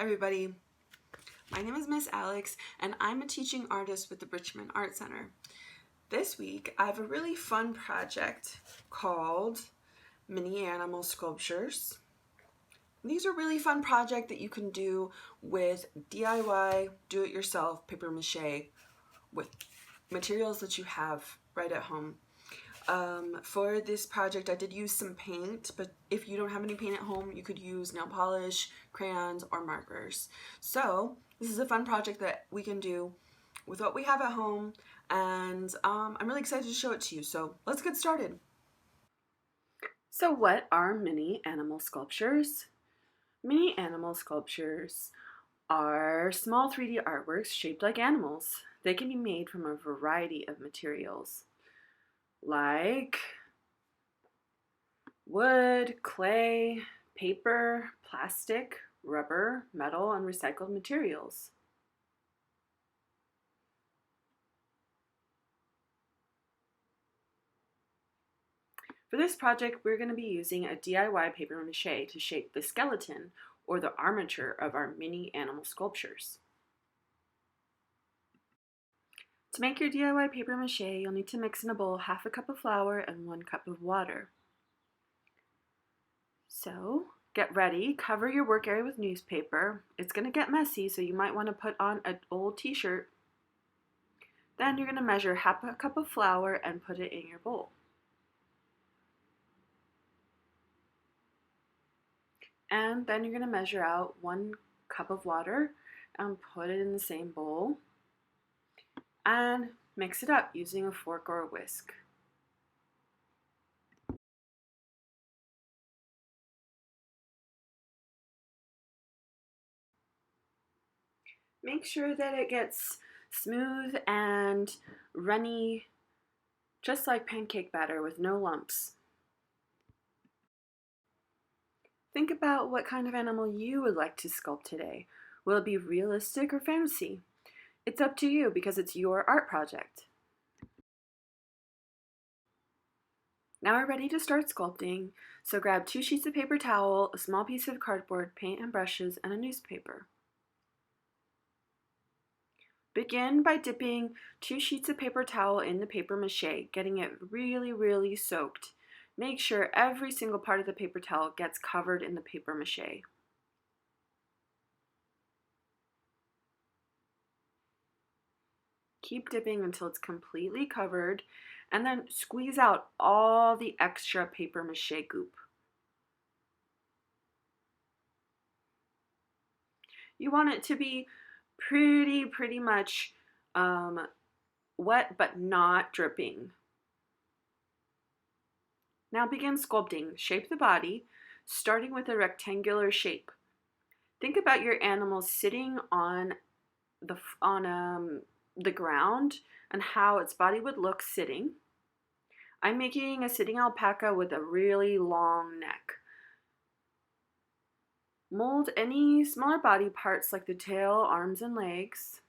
everybody, my name is Miss Alex and I'm a teaching artist with the Richmond Art Center. This week I have a really fun project called Mini Animal Sculptures. These are a really fun project that you can do with DIY, do-it-yourself paper mache with materials that you have right at home. For this project I did use some paint, but if you don't have any paint at home, you could use nail polish, crayons, or markers. So this is a fun project that we can do with what we have at home, and I'm really excited to show it to you. So let's get started. So what are mini animal sculptures? Mini animal sculptures are small 3D artworks shaped like animals. They can be made from a variety of materials, like wood, clay, paper, plastic, rubber, metal, and recycled materials. For this project, we're going to be using a DIY paper mache to shape the skeleton or the armature of our mini animal sculptures. To make your DIY paper mache, you'll need to mix in a bowl 1/2 cup of flour and 1 cup of water. So get ready, cover your work area with newspaper. It's going to get messy, so you might want to put on an old t-shirt. Then you're going to measure 1/2 cup of flour and put it in your bowl. And then you're going to measure out 1 cup of water and put it in the same bowl. And mix it up using a fork or a whisk. Make sure that it gets smooth and runny, just like pancake batter with no lumps. Think about what kind of animal you would like to sculpt today. Will it be realistic or fantasy? It's up to you because it's your art project. Now we're ready to start sculpting, so grab 2 sheets of paper towel, a small piece of cardboard, paint and brushes, and a newspaper. Begin by dipping 2 sheets of paper towel in the paper mache, getting it really soaked. Make sure every single part of the paper towel gets covered in the paper mache. Keep dipping until it's completely covered, and then squeeze out all the extra paper mache goop. You want it to be pretty much wet but not dripping. Now begin sculpting. Shape the body, starting with a rectangular shape. Think about your animal sitting on the ground and how its body would look sitting. I'm making a sitting alpaca with a really long neck. Mold any smaller body parts like the tail, arms, and legs.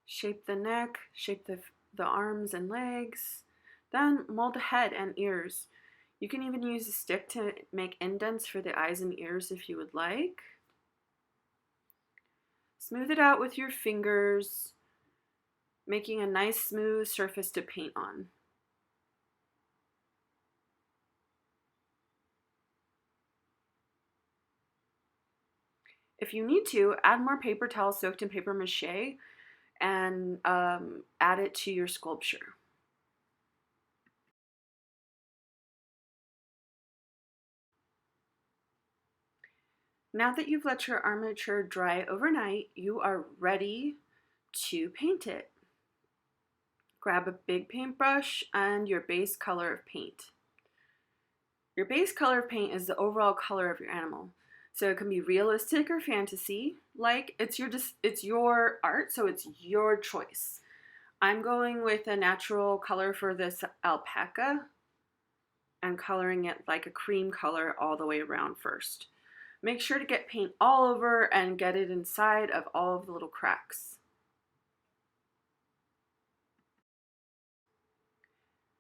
Shape the neck, shape the arms and legs. Then mold the head and ears. You can even use a stick to make indents for the eyes and ears if you would like. Smooth it out with your fingers, making a nice smooth surface to paint on. If you need to, add more paper towel soaked in paper mache and add it to your sculpture. Now that you've let your armature dry overnight, you are ready to paint it. Grab a big paintbrush and your base color of paint. Your base color of paint is the overall color of your animal. So it can be realistic or fantasy, like it's your art, so it's your choice. I'm going with a natural color for this alpaca and coloring it like a cream color all the way around first. Make sure to get paint all over and get it inside of all of the little cracks.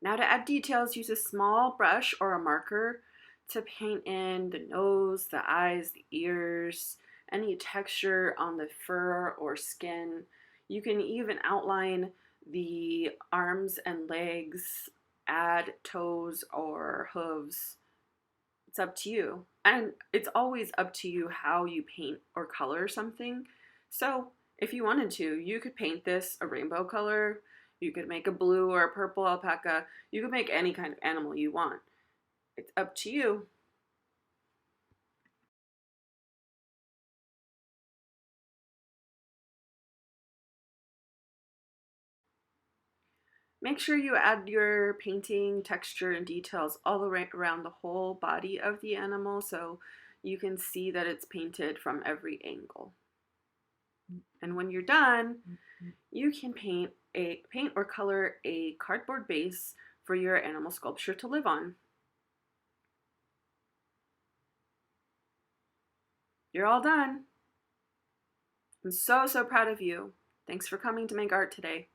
Now to add details, use a small brush or a marker to paint in the nose, the eyes, the ears, any texture on the fur or skin. You can even outline the arms and legs, add toes or hooves. It's up to you. And it's always up to you how you paint or color something. So if you wanted to, you could paint this a rainbow color. You could make a blue or a purple alpaca. You could make any kind of animal you want. It's up to you. Make sure you add your painting texture and details all the way around the whole body of the animal so you can see that it's painted from every angle. And when you're done, you can paint or color a cardboard base for your animal sculpture to live on. You're all done. I'm so proud of you. Thanks for coming to make art today.